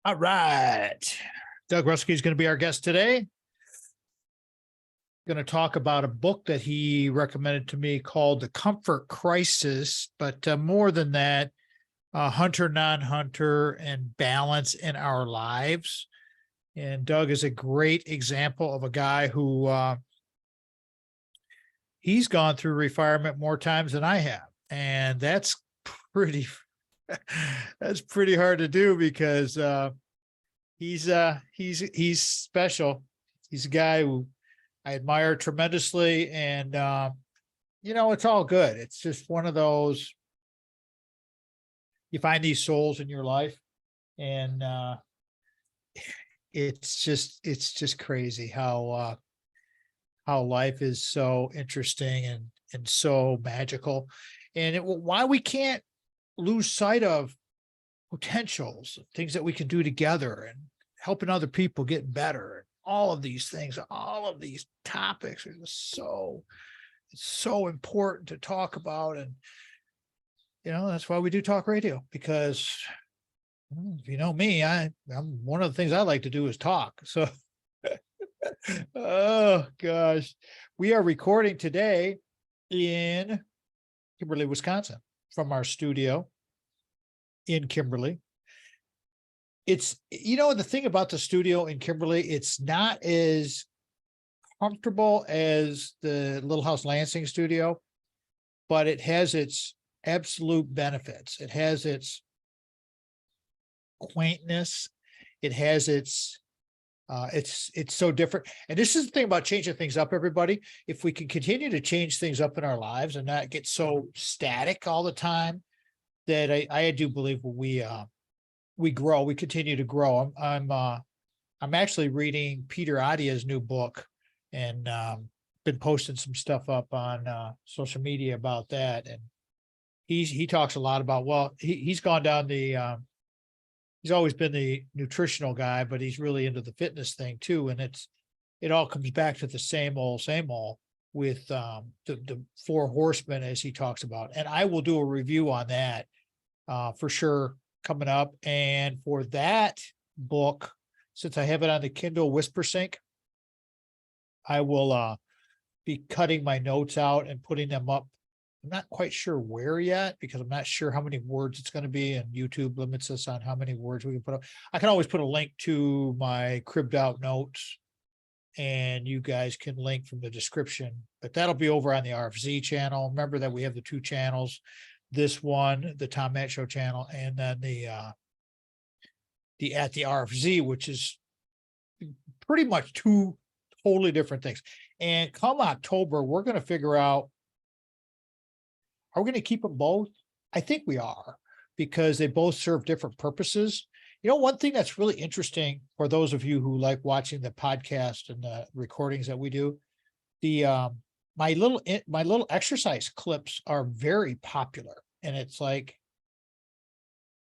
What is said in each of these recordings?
All right. Doug Resseguie is going to be our guest today. Going to talk about a book that he recommended to me called The Comfort Crisis, but more than that, hunter, non-hunter, and balance in our lives. And Doug is a great example of a guy who he's gone through retirement more times than I have. And that's pretty hard to do because he's special. He's a guy who I admire tremendously, and it's all good. It's just one of those, you find these souls in your life, and it's just crazy how life is so interesting and so magical, and why we can't lose sight of potentials, things that we can do together, and helping other people get better. And all of these things, all of these topics are just it's so important to talk about. And, that's why we do talk radio, because if you know me, I'm one of the things I like to do is talk. So, oh gosh, we are recording today in Kimberly, Wisconsin, from our studio in Kimberly. It's, the thing about the studio in Kimberly, it's not as comfortable as the Little House Lansing studio, but it has its absolute benefits. It has its quaintness. It has its, it's so different. And this is the thing about changing things up, everybody. If we can continue to change things up in our lives and not get so static all the time, that I do believe we grow, we continue to grow. I'm actually reading Peter Adia's new book, and been posting some stuff up on social media about that. And he talks a lot about, well, he's gone down the he's always been the nutritional guy, but he's really into the fitness thing too. And it all comes back to the same old with the four horsemen, as he talks about. And I will do a review on that for sure coming up. And for that book, since I have it on the Kindle WhisperSync, I will be cutting my notes out and putting them up. I'm not quite sure where yet, because I'm not sure how many words it's going to be, and YouTube limits us on how many words we can put up. I can always put a link to my cribbed out notes, and you guys can link from the description, but that'll be over on the RFZ channel. Remember that we have the two channels, this one, the Tom Matt Show channel, and then the at the RFZ, which is pretty much two totally different things. And come October, we're going to figure out, are we going to keep them both? I think we are, because they both serve different purposes. One thing that's really interesting for those of you who like watching the podcast and the recordings that we do, my little exercise clips are very popular. And it's like,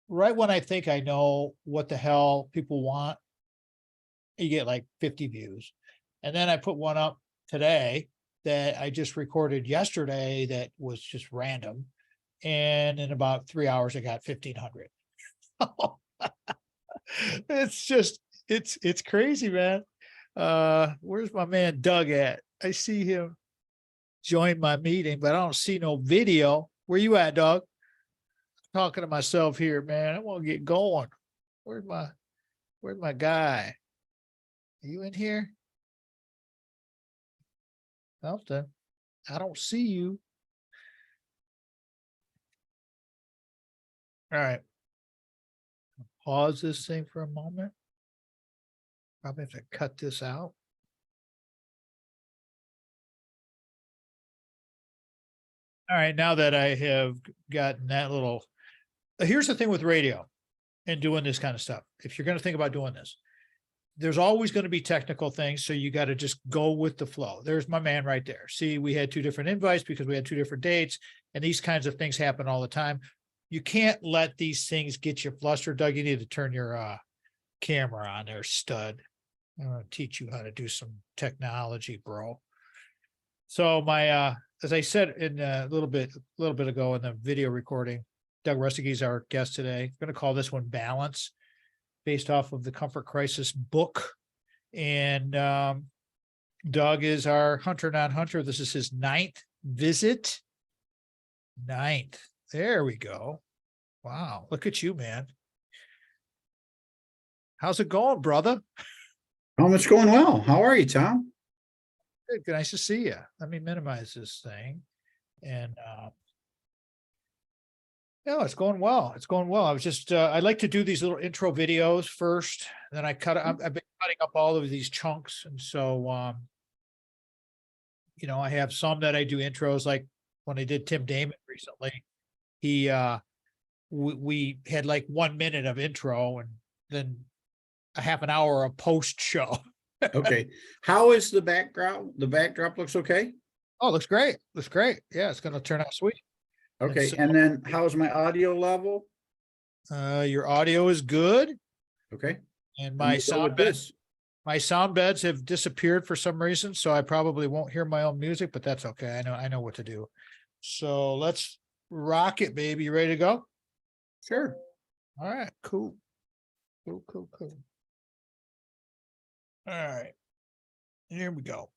right when I think I know what the hell people want, you get like 50 views. And then I put one up today that I just recorded yesterday that was just random. And in about 3 hours, I got 1,500. It's crazy, man. Where's my man Doug at? I see him join my meeting, but I don't see no video. Where you at, Doug? I'm talking to myself here, man. I want to get going. Where's my guy? Are you in here? Something. I don't see you. All right. Pause this thing for a moment. Probably have to cut this out. All right. Now that I have gotten that little, here's the thing with radio and doing this kind of stuff. If you're going to think about doing this, there's always going to be technical things. So you got to just go with the flow. There's my man right there. See, we had two different invites because we had two different dates, and these kinds of things happen all the time. You can't let these things get you flustered, Doug. You need to turn your camera on there, stud. I'm going to teach you how to do some technology, bro. So my, as I said in a little bit ago in the video recording, Doug Resseguie is our guest today. I'm going to call this one Balance, based off of the Comfort Crisis book. And Doug is our hunter, not hunter. This is his 9th visit. 9th. There we go. Wow. Look at you, man. How's it going, brother? It's going well. How are you, Tom? Good. Nice to see you. Let me minimize this thing. And no, it's going well. It's going well. I was just I like to do these little intro videos first. Then I've been cutting up all of these chunks. And so I have some that I do intros, like when I did Tim Damon recently. He we had like 1 minute of intro and then a half an hour of post show. Okay. How is the background? The backdrop looks okay? Oh, looks great. Looks great. Yeah, it's gonna turn out sweet. Okay. so- And then how's my audio level? Your audio is good. Okay. And And my we'll go sound with this. my sound beds have disappeared for some reason, so I probably won't hear my own music, but that's okay. I know what to do. So let's rock it, baby. You ready to go? Sure. All right, cool. Cool. All right. Here we go.